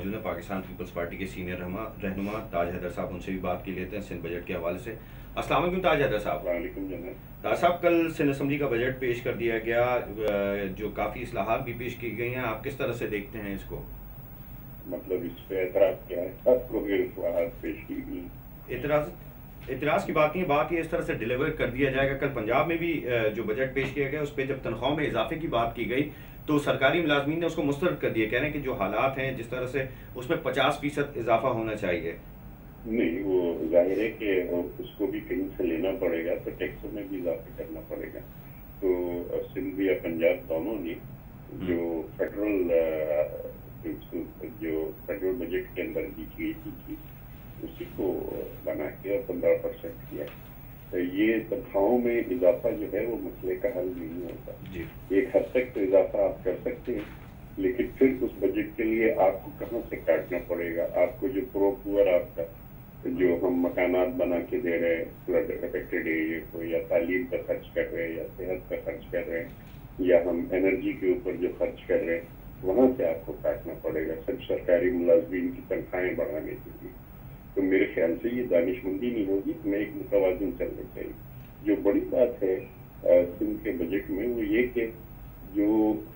Pakistan Peoples party کے senior رہنما تاج حیدر صاحب، ان سے بھی بات کی لیتے ہیں سندھ بجٹ کے حوالے سے۔ السلام علیکم تاج حیدر صاحب۔ وعلیکم جناب۔ تاج صاحب، کل سندھ اسمبلی کا بجٹ پیش کر دیا گیا، جو کافی اصلاحات بھی پیش کی گئی ہیں، آپ کس طرح سے دیکھتے ہیں اس کو؟ مطلب اس پہ اعتراض کیا ہے؟ آپ کو اصلاحات پیش کی گئی؟ اعتراض کی بات نہیں ہے، بات یہ اس طرح سے ڈیلیور کر دیا جائے گا۔ کل پنجاب میں بھی جو بجٹ پیش کیا گیا اس پہ جب تنخواہوں میں اضافے کی بات کی گئی تو سرکاری ملازمین نے اس کو مسترد کر دیا، کہہ رہے ہیں کہ جو حالات ہیں جس طرح سے اس میں 50% اضافہ ہونا چاہیے۔ نہیں، وہ ظاہر ہے کہ اس کو بھی کہیں سے لینا پڑے گا، تو ٹیکسوں میں بھی اضافہ کرنا پڑے گا۔ تو سندھ یا پنجاب دونوں نے جو فیڈرل بجٹ کے اندر دی گئی تھی اسی کو بنا کے 15% کیا۔ یہ تنخواہوں میں اضافہ جو ہے وہ مسئلے کا حل نہیں ہوتا۔ ایک حد تک تو اضافہ آپ کر سکتے ہیں، لیکن پھر اس بجٹ کے لیے آپ کو کہاں سے کاٹنا پڑے گا؟ آپ کو جو پور آپ کا جو ہم مکانات بنا کے دے رہے ہیں فلڈ افیکٹڈ ایریا کو، یا تعلیم کا خرچ کر رہے ہیں، یا صحت کا خرچ کر رہے ہیں، یا ہم انرجی کے اوپر جو خرچ کر رہے ہیں، وہاں سے آپ کو کاٹنا پڑے گا صرف سرکاری ملازمین کی تنخواہیں بڑھانے کے لیے۔ تو میرے خیال سے یہ دانش مندی نہیں ہوگی، میں ایک متوازن چلنا چاہیے۔ جو بڑی بات ہے سندھ کے بجٹ میں وہ یہ کہ جو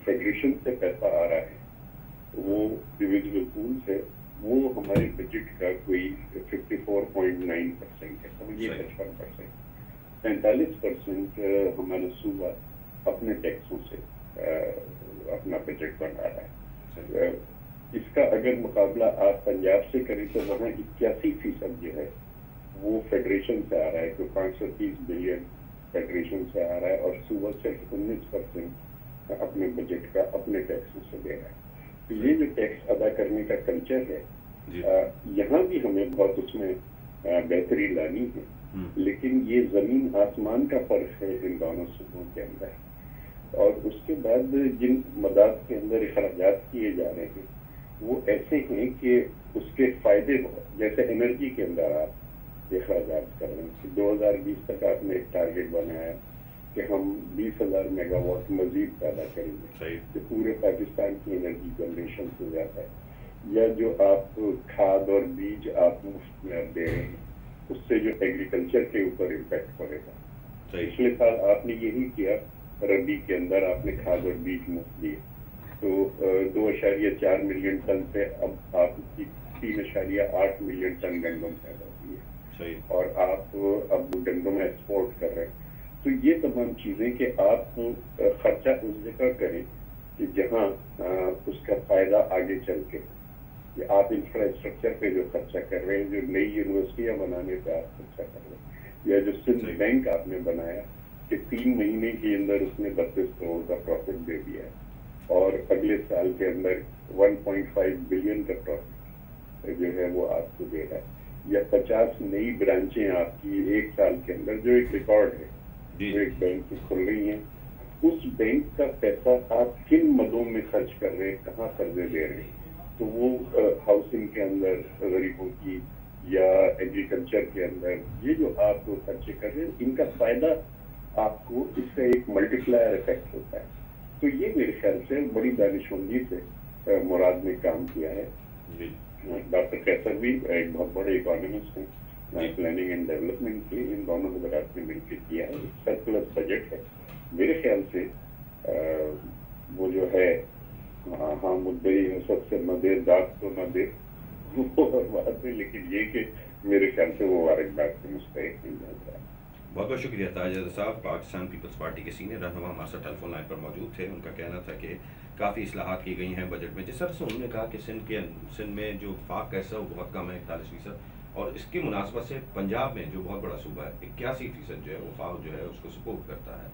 فیڈریشن سے پیسہ آ رہا ہے وہ ڈویژنل پول سے، وہ ہمارے بجٹ کا کوئی 54.9% ہے، سمجھیے 55%۔ 45% ہمارا صوبہ اپنے ٹیکسوں سے اپنا بجٹ بنا رہا ہے۔ اس کا اگر مقابلہ آپ پنجاب سے کریں تو وہاں 81% جو ہے وہ فیڈریشن سے آ رہا ہے، تو 530 بلین فیڈریشن سے آ رہا ہے، اور صوبہ صرف 19% اپنے بجٹ کا اپنے ٹیکسوں سے دے رہا ہے۔ تو یہ جو ٹیکس ادا کرنے کا کلچر ہے، یہاں بھی ہمیں بہت اس میں بہتری لانی ہے، لیکن یہ زمین آسمان کا فرق ہے ان دونوں صوبوں کے اندر۔ اور اس کے بعد جن مداد کے اندر اخراجات کیے جا رہے ہیں وہ ایسے ہیں کہ اس کے فائدے بہت، جیسے انرجی کے اندر آپ اخراجات کر رہے ہیں کہ 2020 تک آپ نے ایک ٹارگیٹ بنایا کہ ہم 20,000 میگا واٹ مزید پیدا کریں گے، کہ پورے پاکستان کی انرجی جنریشن ہو جاتا ہے۔ یا جو آپ کھاد اور بیج آپ مفت میں دے رہے ہیں، اس سے جو ایگریکلچر کے اوپر امپیکٹ پڑے گا۔ پچھلے سال آپ نے یہی کیا، ربی کے اندر آپ نے کھاد اور بیج مفت دیے، تو 2.4 ملین ٹن سے اب آپ کی 3.8 ملین ٹن گندم پیدا ہوئی ہے، اور آپ اب گندم ایکسپورٹ کر رہے ہیں۔ تو یہ تمام چیزیں کہ آپ خرچہ اس جگہ کریں کہ جہاں اس کا فائدہ آگے چل کے، آپ انفراسٹرکچر پہ جو خرچہ کر رہے ہیں، جو نئی یونیورسٹیاں بنانے پہ آپ خرچہ کر رہے ہیں، یا جو سندھ بینک آپ نے بنایا کہ 3 مہینے کے اندر اس نے 32 کروڑ کا پروفٹ دے دیا ہے، اور اگلے سال کے اندر 1.5 بلین کا پروفٹ جو ہے وہ آپ کو دے رہا ہے، یا 50 نئی برانچیں آپ کی ایک سال کے اندر، جو ایک ریکارڈ ہے جو ایک بینک کی کھل رہی ہیں۔ اس بینک کا پیسہ آپ کن مدوں میں خرچ کر رہے ہیں، کہاں قرضے دے رہے ہیں، تو وہ ہاؤسنگ کے اندر غریبوں کی، یا ایگریکلچر کے اندر، یہ جو آپ خرچے کر رہے ہیں ان کا فائدہ آپ کو اس سے ایک ملٹی پلائر افیکٹ ہوتا ہے۔ تو یہ میرے خیال سے بڑی دانشمندی سے مراد نے کام کیا ہے۔ ڈاکٹر قیصر بھی ایک بہت بڑے اکانومسٹ ہیں، پلاننگ اینڈ ڈیولپمنٹ کے، ان دونوں حضرات نے مل کے کیا ہے، ایک سرپلس بجٹ ہے میرے خیال سے۔ وہ جو ہے ہاں مدعی ہے سب سے، نہ دے داد تو نہ دے، وہ بات ہے، لیکن یہ کہ میرے خیال سے وہ مبارکباد کے مستحق نہیں جاتا ہے۔ بہت بہت شکریہ تاج حیدر صاحب، پاکستان پیپلز پارٹی کے سینئر رہنما ہمارے ساتھ ٹیلی فون لائن پر موجود تھے۔ ان کا کہنا تھا کہ کافی اصلاحات کی گئی ہیں بجٹ میں، جس طرح سے انہوں نے کہا کہ سندھ میں جو وفاق کا حصہ وہ بہت کم ہے، 41%، اور اس کی مناسبت سے پنجاب میں جو بہت بڑا صوبہ ہے 81% جو ہے وفاق جو ہے اس کو سپورٹ کرتا ہے۔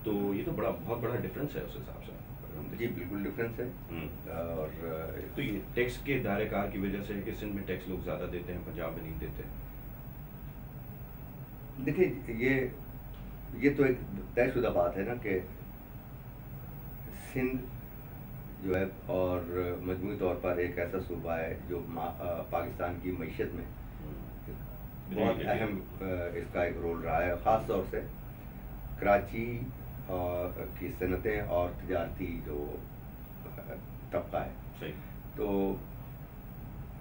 تو یہ تو بہت بڑا ڈفرینس ہے اس حساب سے۔ جی بالکل ڈفرینس ہے، اور تو یہ ٹیکس کے دائرہ کار کی وجہ سے کہ سندھ میں ٹیکس لوگ زیادہ دیتے ہیں، پنجاب میں نہیں دیتے۔ دیکھیے یہ تو ایک طے شدہ بات ہے نا کہ سندھ جو ہے اور مجموعی طور پر ایک ایسا صوبہ ہے جو پاکستان کی معیشت میں بہت اہم اس کا ایک رول رہا ہے، خاص طور سے کراچی کی صنعتیں اور تجارتی جو طبقہ ہے۔ تو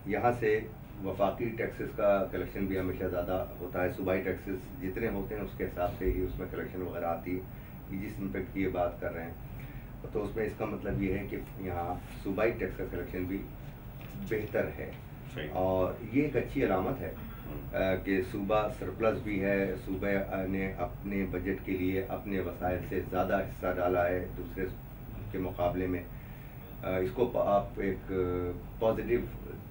یہاں سے وفاقی ٹیکسز کا کلیکشن بھی ہمیشہ زیادہ ہوتا ہے. صوبائی ٹیکسز جتنے ہوتے ہیں اس کے حساب سے ہی اس میں کلیکشن وغیرہ آتی ہے. جس امپیکٹ کی یہ بات کر رہے ہیں تو اس میں اس کا مطلب یہ ہے کہ یہاں صوبائی ٹیکس کا کلیکشن بھی بہتر ہے, اور یہ ایک اچھی علامت ہے کہ صوبہ سرپلس بھی ہے. صوبہ نے اپنے بجٹ کے لیے اپنے وسائل سے زیادہ حصہ ڈالا ہے دوسرے کے مقابلے میں. اس کو آپ ایک پازیٹیو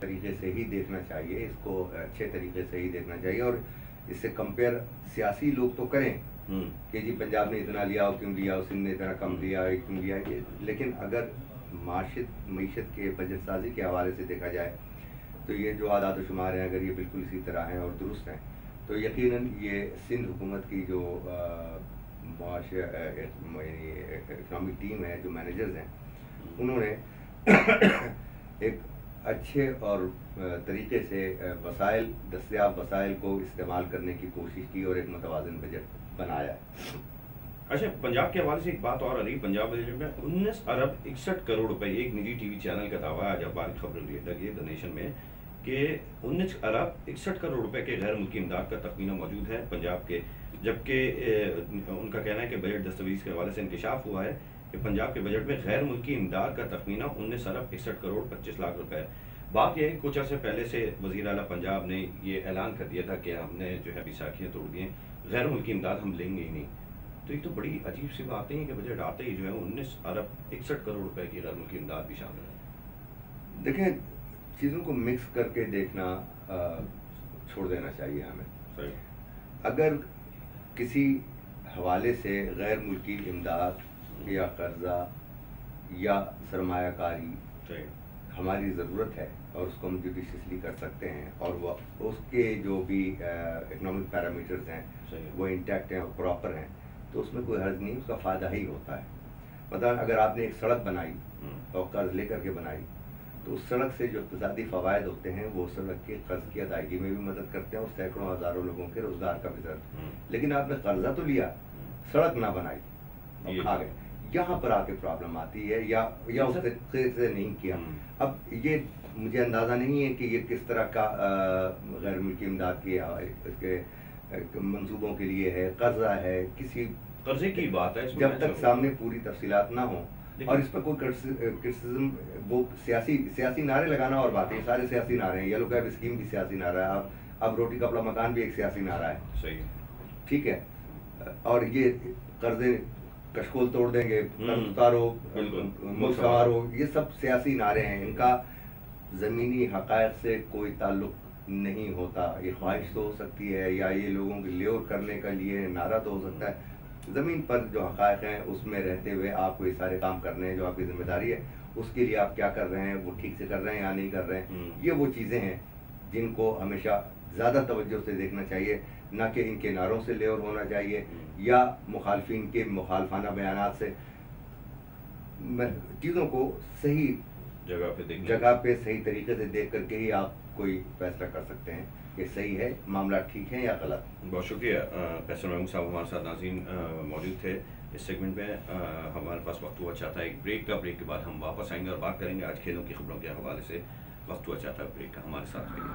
طریقے سے ہی دیکھنا چاہیے, اس کو اچھے طریقے سے ہی دیکھنا چاہیے. اور اس سے کمپیئر سیاسی لوگ تو کریں کہ جی پنجاب نے اتنا لیا کیوں لیا, سندھ نے اتنا کم لیا کیوں لیا, لیکن اگر معیشت کے بجٹ سازی کے حوالے سے دیکھا جائے تو یہ جو اعداد و شمار ہیں اگر یہ بالکل اسی طرح ہیں اور درست ہیں تو یقیناً یہ سندھ حکومت کی جو اکنامک ٹیم ہے, جو مینیجرز ہیں, انہوں نے ایک اچھے اور طریقے سے دستیاب وسائل کو استعمال کرنے کی کوشش کی اور ایک متوازن بجٹ بنایا. اچھا, پنجاب کے حوالے سے ایک بات اور آ رہی. پنجاب بجٹ میں 19 ارب 61 کروڑ روپے, ایک نجی ٹی وی چینل کا دعویٰ ہے, آج اخبار کی خبر لگی دا نیشن میں, کہ 19 ارب 61 کروڑ روپے کے غیر ملکی امداد کا تخمینہ موجود ہے پنجاب کے, جبکہ ان کا کہنا ہے کہ بجٹ دستاویز کے حوالے سے انکشاف ہوا ہے کہ پنجاب کے بجٹ میں غیر ملکی امداد کا تخمینہ 19 ارب 61 کروڑ 25 لاکھ روپے ہے. بات یہ ہے کہ کچھ عرصے پہلے سے وزیر اعلیٰ پنجاب نے یہ اعلان کر دیا تھا کہ ہم نے جو ہے بیساکھیاں توڑ دی ہیں, غیر ملکی امداد ہم لیں گے ہی نہیں. تو یہ تو بڑی عجیب سی بات نہیں ہے کہ بجٹ آتے ہی جو ہے 19 ارب 61 کروڑ روپے کی غیر ملکی امداد بھی شامل ہے. دیکھیں, چیزوں کو مکس کر کے دیکھنا چھوڑ دینا چاہیے ہمیں. صحیح. اگر کسی حوالے سے غیر ملکی امداد یا قرضہ یا سرمایہ کاری ہماری ضرورت ہے اور اس کو ہم جوڈیشیسلی کر سکتے ہیں, اور وہ اس کے جو بھی اکنامک پیرامیٹرز ہیں وہ انٹیکٹ ہیں اور پراپر ہیں, تو اس میں کوئی حرج نہیں, اس کا فائدہ ہی ہوتا ہے. مثلا اگر آپ نے ایک سڑک بنائی اور قرض لے کر کے بنائی تو اس سڑک سے جو اقتصادی فوائد ہوتے ہیں وہ سڑک کے قرض کی ادائیگی میں بھی مدد کرتے ہیں اور سینکڑوں ہزاروں لوگوں کے روزگار کا بھی ضرور. لیکن آپ نے قرضہ تو لیا, سڑک نہ بنائی اور کھا گئے, یہاں پر آ کے پرابلم آتی ہے, یا اس طریقے سے نہیں کیا. اب یہ مجھے اندازہ نہیں ہے کہ یہ کس طرح کا غیر ملکی امداد کی اس کے منصوبوں کے لیے ہے, قرضہ ہے, کسی قرضے کی بات ہے, جب تک سامنے پوری تفصیلات نہ ہوں. اور اس پر کوئی کرٹیسزم, وہ سیاسی نعرے لگانا اور بات ہے, سارے سیاسی نعرے ہیں. یلو کیب اسکیم بھی سیاسی نعرہ ہے, اب روٹی کپڑا مکان بھی ایک سیاسی نعرہ ہے. صحیح, ٹھیک ہے. اور یہ قرضے کشکول توڑ دیں گے, قرض اتارو, ملک سنوارو, یہ سب سیاسی نعرے ہیں, ان کا زمینی حقائق سے کوئی تعلق نہیں ہوتا. یہ خواہش تو ہو سکتی ہے یا یہ لوگوں کی لیور کرنے کے لیے نعرہ تو ہو سکتا ہے. زمین پر جو حقائق ہیں اس میں رہتے ہوئے آپ کو یہ سارے کام کرنے ہیں جو آپ کی ذمہ داری ہے, اس کے لیے آپ کیا کر رہے ہیں, وہ ٹھیک سے کر رہے ہیں یا نہیں کر رہے ہیں. یہ وہ چیزیں ہیں جن کو ہمیشہ زیادہ توجہ سے دیکھنا چاہیے, نہ کہ ان کے نعروں سے لیور ہونا چاہیے یا مخالفین کے مخالفانہ بیانات سے. چیزوں کو صحیح جگہ پہ صحیح طریقے سے دیکھ کر کے ہی آپ کوئی فیصلہ کر سکتے ہیں کہ صحیح ہے, معاملہ ٹھیک ہے یا غلط. بہت شکریہ قیصر محمود صاحب ہمارے ساتھ ناظرین موجود تھے اس سیگمنٹ میں. ہمارے پاس وقت ہوا چاہتا ہے ایک بریک کا, بریک کے بعد ہم واپس آئیں گے اور بات کریں گے آج کھیلوں کی خبروں کے حوالے سے. وقت ہوا چاہتا ہے بریک کا, ہمارے ساتھ رہیے.